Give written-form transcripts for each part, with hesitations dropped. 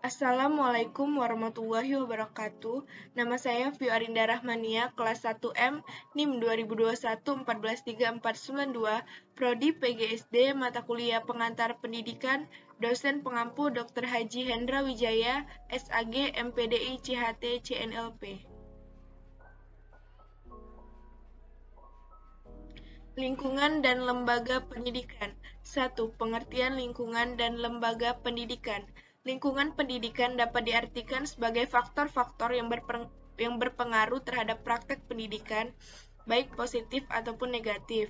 Assalamualaikum warahmatullahi wabarakatuh. Nama saya Vio Arinda Rahmania, kelas 1M, NIM 2021-143-492, Prodi PGSD, mata kuliah pengantar pendidikan, dosen pengampu Dr. Haji Hendra Wijaya, SAG, MPDI, CHT, CNLP. Lingkungan dan lembaga pendidikan. 1. Pengertian lingkungan dan lembaga pendidikan. Lingkungan pendidikan dapat diartikan sebagai faktor-faktor yang berpengaruh terhadap praktek pendidikan, baik positif ataupun negatif.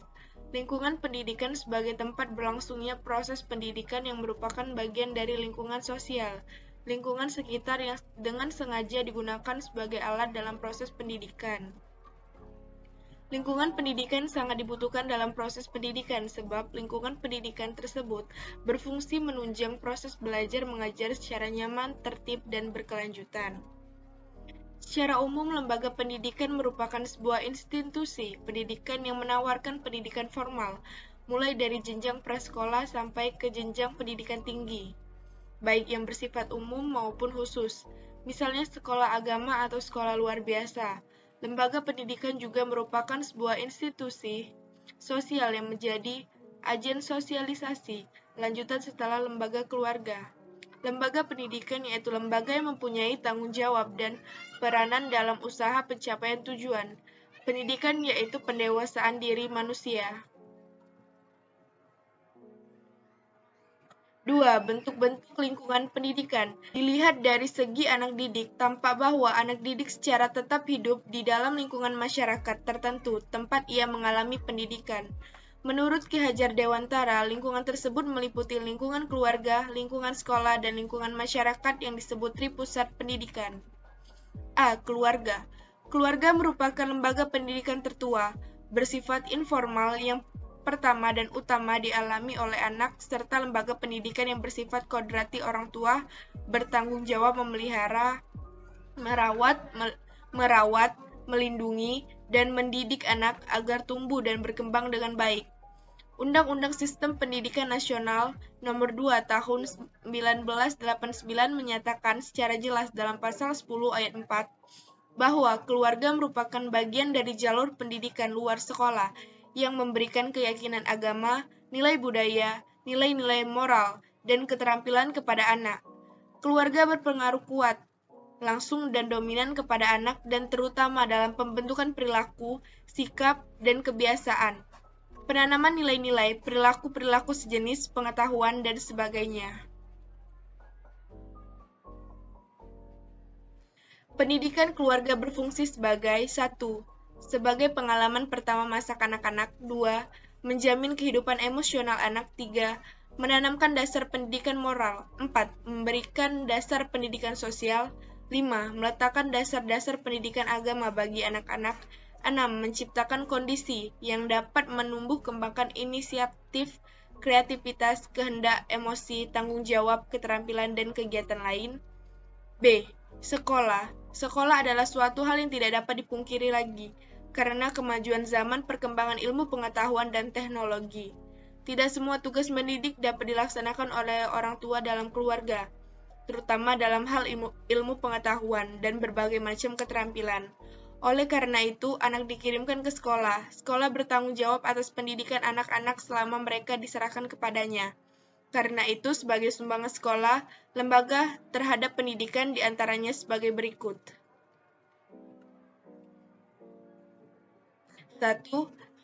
Lingkungan pendidikan sebagai tempat berlangsungnya proses pendidikan yang merupakan bagian dari lingkungan sosial. Lingkungan sekitar yang dengan sengaja digunakan sebagai alat dalam proses pendidikan. Lingkungan pendidikan sangat dibutuhkan dalam proses pendidikan sebab lingkungan pendidikan tersebut berfungsi menunjang proses belajar mengajar secara nyaman, tertib, dan berkelanjutan. Secara umum, lembaga pendidikan merupakan sebuah institusi pendidikan yang menawarkan pendidikan formal, mulai dari jenjang prasekolah sampai ke jenjang pendidikan tinggi, baik yang bersifat umum maupun khusus, misalnya sekolah agama atau sekolah luar biasa. Lembaga pendidikan juga merupakan sebuah institusi sosial yang menjadi agen sosialisasi lanjutan setelah lembaga keluarga. Lembaga pendidikan yaitu lembaga yang mempunyai tanggung jawab dan peranan dalam usaha pencapaian tujuan. Pendidikan yaitu pendewasaan diri manusia. 2. Bentuk-bentuk lingkungan pendidikan. Dilihat dari segi anak didik, tampak bahwa anak didik secara tetap hidup di dalam lingkungan masyarakat tertentu, tempat ia mengalami pendidikan. Menurut Ki Hajar Dewantara, lingkungan tersebut meliputi lingkungan keluarga, lingkungan sekolah, dan lingkungan masyarakat yang disebut Tripusat Pendidikan. A. Keluarga. Keluarga merupakan lembaga pendidikan tertua, bersifat informal yang pertama dan utama dialami oleh anak, serta lembaga pendidikan yang bersifat kodrati orang tua bertanggung jawab memelihara, merawat, melindungi, dan mendidik anak agar tumbuh dan berkembang dengan baik. Undang-Undang Sistem Pendidikan Nasional Nomor 2 Tahun 1989 menyatakan secara jelas dalam pasal 10 ayat 4 bahwa keluarga merupakan bagian dari jalur pendidikan luar sekolah yang memberikan keyakinan agama, nilai budaya, nilai-nilai moral, dan keterampilan kepada anak. Keluarga berpengaruh kuat, langsung dan dominan kepada anak dan terutama dalam pembentukan perilaku, sikap, dan kebiasaan. Penanaman nilai-nilai, perilaku-perilaku sejenis, pengetahuan, dan sebagainya. Pendidikan keluarga berfungsi sebagai 1. Sebagai pengalaman pertama masa kanak-kanak. 2. Menjamin kehidupan emosional anak. 3. Menanamkan dasar pendidikan moral. 4. Memberikan dasar pendidikan sosial. 5. Meletakkan dasar-dasar pendidikan agama bagi anak-anak. 6. Menciptakan kondisi yang dapat menumbuh kembangkan inisiatif, kreativitas, kehendak, emosi, tanggung jawab, keterampilan, dan kegiatan lain. B. Sekolah. Sekolah adalah suatu hal yang tidak dapat dipungkiri lagi, karena kemajuan zaman, perkembangan ilmu pengetahuan dan teknologi. Tidak semua tugas mendidik dapat dilaksanakan oleh orang tua dalam keluarga, terutama dalam hal ilmu pengetahuan dan berbagai macam keterampilan. Oleh karena itu, anak dikirimkan ke sekolah. Sekolah bertanggung jawab atas pendidikan anak-anak selama mereka diserahkan kepadanya. Karena itu, sebagai sumbangan sekolah, lembaga terhadap pendidikan diantaranya sebagai berikut. 1.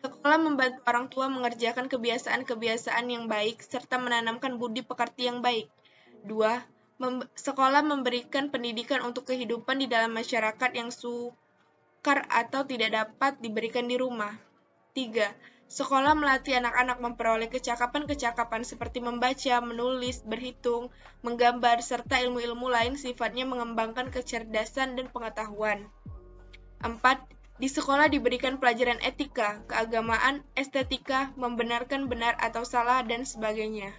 Sekolah membantu orang tua mengerjakan kebiasaan-kebiasaan yang baik serta menanamkan budi pekerti yang baik. 2. Sekolah memberikan pendidikan untuk kehidupan di dalam masyarakat yang sukar atau tidak dapat diberikan di rumah. 3. Sekolah melatih anak-anak memperoleh kecakapan-kecakapan seperti membaca, menulis, berhitung, menggambar, serta ilmu-ilmu lain sifatnya mengembangkan kecerdasan dan pengetahuan. 4. Di sekolah diberikan pelajaran etika, keagamaan, estetika, membenarkan benar atau salah, dan sebagainya.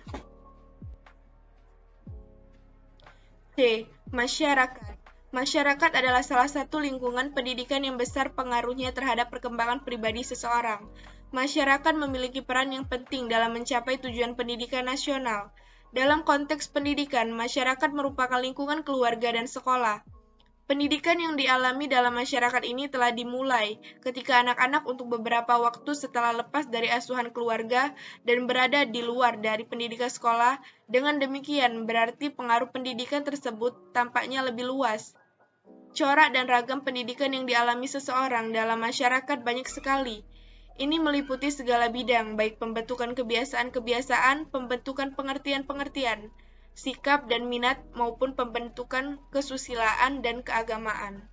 C. Masyarakat. Masyarakat adalah salah satu lingkungan pendidikan yang besar pengaruhnya terhadap perkembangan pribadi seseorang. Masyarakat memiliki peran yang penting dalam mencapai tujuan pendidikan nasional. Dalam konteks pendidikan, masyarakat merupakan lingkungan keluarga dan sekolah. Pendidikan yang dialami dalam masyarakat ini telah dimulai ketika anak-anak untuk beberapa waktu setelah lepas dari asuhan keluarga dan berada di luar dari pendidikan sekolah. Dengan demikian, berarti pengaruh pendidikan tersebut tampaknya lebih luas. Corak dan ragam pendidikan yang dialami seseorang dalam masyarakat banyak sekali. Ini meliputi segala bidang, baik pembentukan kebiasaan-kebiasaan, pembentukan pengertian-pengertian, sikap dan minat, maupun pembentukan kesusilaan dan keagamaan.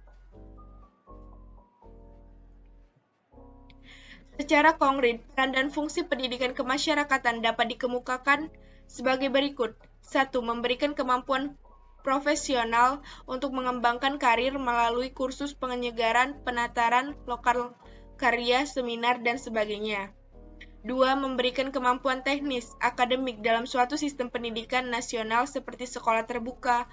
Secara konkret, peran dan fungsi pendidikan kemasyarakatan dapat dikemukakan sebagai berikut. 1. Memberikan kemampuan profesional untuk mengembangkan karir melalui kursus penyegaran, penataran, lokal karya, seminar, dan sebagainya. 2. Memberikan kemampuan teknis, akademik dalam suatu sistem pendidikan nasional seperti sekolah terbuka,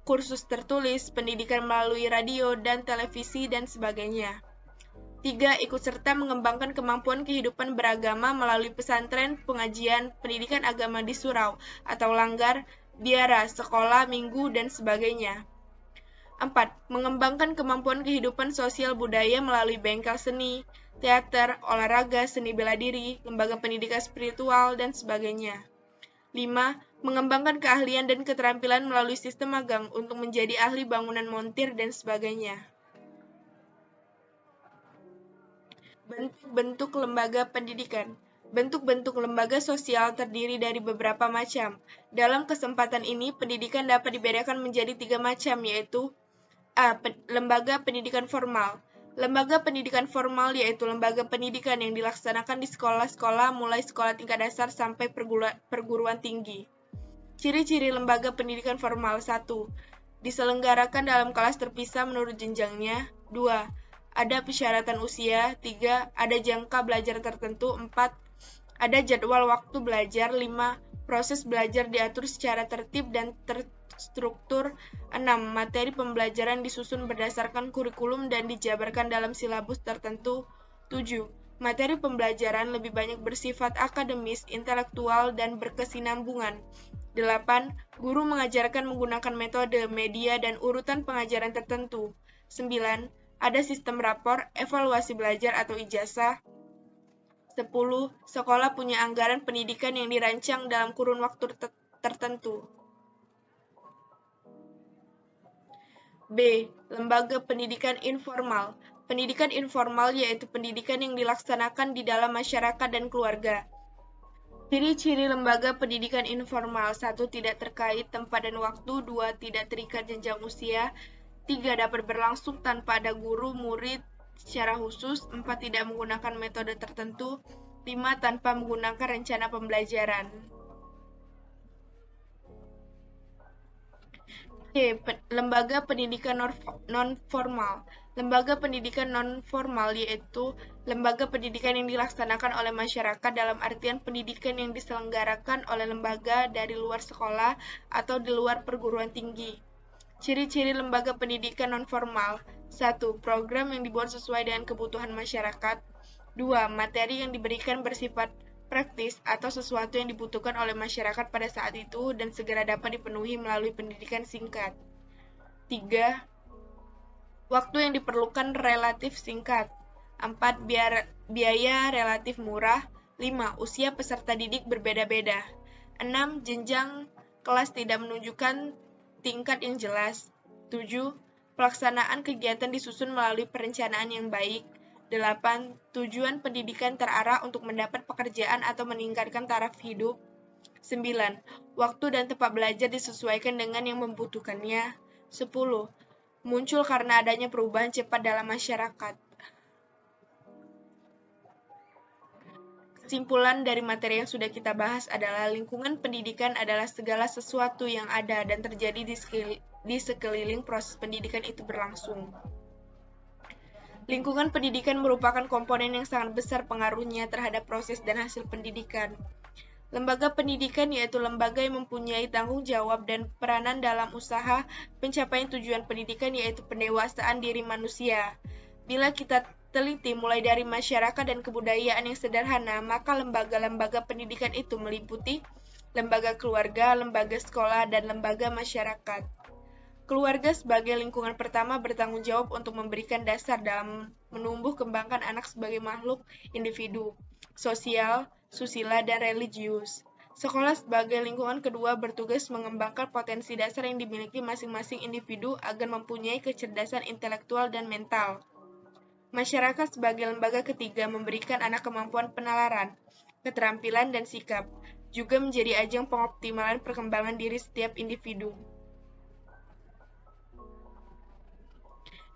kursus tertulis, pendidikan melalui radio dan televisi, dan sebagainya. 3. Ikut serta mengembangkan kemampuan kehidupan beragama melalui pesantren, pengajian, pendidikan agama di surau atau langgar, biara, sekolah, minggu, dan sebagainya. 4. Mengembangkan kemampuan kehidupan sosial budaya melalui bengkel seni, teater, olahraga, seni bela diri, lembaga pendidikan spiritual, dan sebagainya. 5. Mengembangkan keahlian dan keterampilan melalui sistem magang untuk menjadi ahli bangunan montir, dan sebagainya. Bentuk-bentuk lembaga pendidikan. Bentuk-bentuk lembaga sosial terdiri dari beberapa macam. Dalam kesempatan ini, pendidikan dapat dibedakan menjadi 3 macam, yaitu A. Lembaga pendidikan formal. Lembaga pendidikan formal yaitu lembaga pendidikan yang dilaksanakan di sekolah-sekolah mulai sekolah tingkat dasar sampai perguruan tinggi. Ciri-ciri lembaga pendidikan formal. 1. Diselenggarakan dalam kelas terpisah menurut jenjangnya. 2. Ada persyaratan usia. 3. Ada jangka belajar tertentu. 4. Ada jadwal waktu belajar. 5. Proses belajar diatur secara tertib dan terstruktur. 6. Materi pembelajaran disusun berdasarkan kurikulum dan dijabarkan dalam silabus tertentu. 7. Materi pembelajaran lebih banyak bersifat akademis, intelektual, dan berkesinambungan. 8. Guru mengajarkan menggunakan metode, media, dan urutan pengajaran tertentu. 9. Ada sistem rapor, evaluasi belajar atau ijazah. 10. Sekolah punya anggaran pendidikan yang dirancang dalam kurun waktu tertentu. B. Lembaga pendidikan informal. Pendidikan informal yaitu pendidikan yang dilaksanakan di dalam masyarakat dan keluarga. Ciri-ciri lembaga pendidikan informal. 1. Tidak terkait tempat dan waktu. 2. Tidak terikat jenjang usia. 3. Dapat berlangsung tanpa ada guru, murid secara khusus. 4. Tidak menggunakan metode tertentu. 5. Tanpa menggunakan rencana pembelajaran. C. Lembaga pendidikan non-formal. Lembaga pendidikan non-formal yaitu lembaga pendidikan yang dilaksanakan oleh masyarakat dalam artian pendidikan yang diselenggarakan oleh lembaga dari luar sekolah atau di luar perguruan tinggi. Ciri-ciri lembaga pendidikan non-formal. 1. Program yang dibuat sesuai dengan kebutuhan masyarakat. 2. Materi yang diberikan bersifat praktis atau sesuatu yang dibutuhkan oleh masyarakat pada saat itu dan segera dapat dipenuhi melalui pendidikan singkat. 3. Waktu yang diperlukan relatif singkat. 4. Biaya relatif murah. 5. Usia peserta didik berbeda-beda. 6. Jenjang kelas tidak menunjukkan tingkat yang jelas. 7. Pelaksanaan kegiatan disusun melalui perencanaan yang baik. 8. Tujuan pendidikan terarah untuk mendapat pekerjaan atau meningkatkan taraf hidup. 9. Waktu dan tempat belajar disesuaikan dengan yang membutuhkannya. 10. Muncul karena adanya perubahan cepat dalam masyarakat. Kesimpulan dari materi yang sudah kita bahas adalah lingkungan pendidikan adalah segala sesuatu yang ada dan terjadi di sekeliling proses pendidikan itu berlangsung. Lingkungan pendidikan merupakan komponen yang sangat besar pengaruhnya terhadap proses dan hasil pendidikan. Lembaga pendidikan yaitu lembaga yang mempunyai tanggung jawab dan peranan dalam usaha pencapaian tujuan pendidikan yaitu pendewasaan diri manusia. Bila kita teliti mulai dari masyarakat dan kebudayaan yang sederhana, maka lembaga-lembaga pendidikan itu meliputi lembaga keluarga, lembaga sekolah, dan lembaga masyarakat. Keluarga sebagai lingkungan pertama bertanggung jawab untuk memberikan dasar dalam menumbuh kembangkan anak sebagai makhluk individu, sosial, susila, dan religius. Sekolah sebagai lingkungan kedua bertugas mengembangkan potensi dasar yang dimiliki masing-masing individu agar mempunyai kecerdasan intelektual dan mental. Masyarakat sebagai lembaga ketiga memberikan anak kemampuan penalaran, keterampilan, dan sikap, juga menjadi ajang pengoptimalan perkembangan diri setiap individu.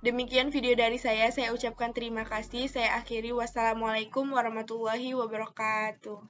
Demikian video dari saya ucapkan terima kasih. Saya akhiri, wassalamualaikum warahmatullahi wabarakatuh.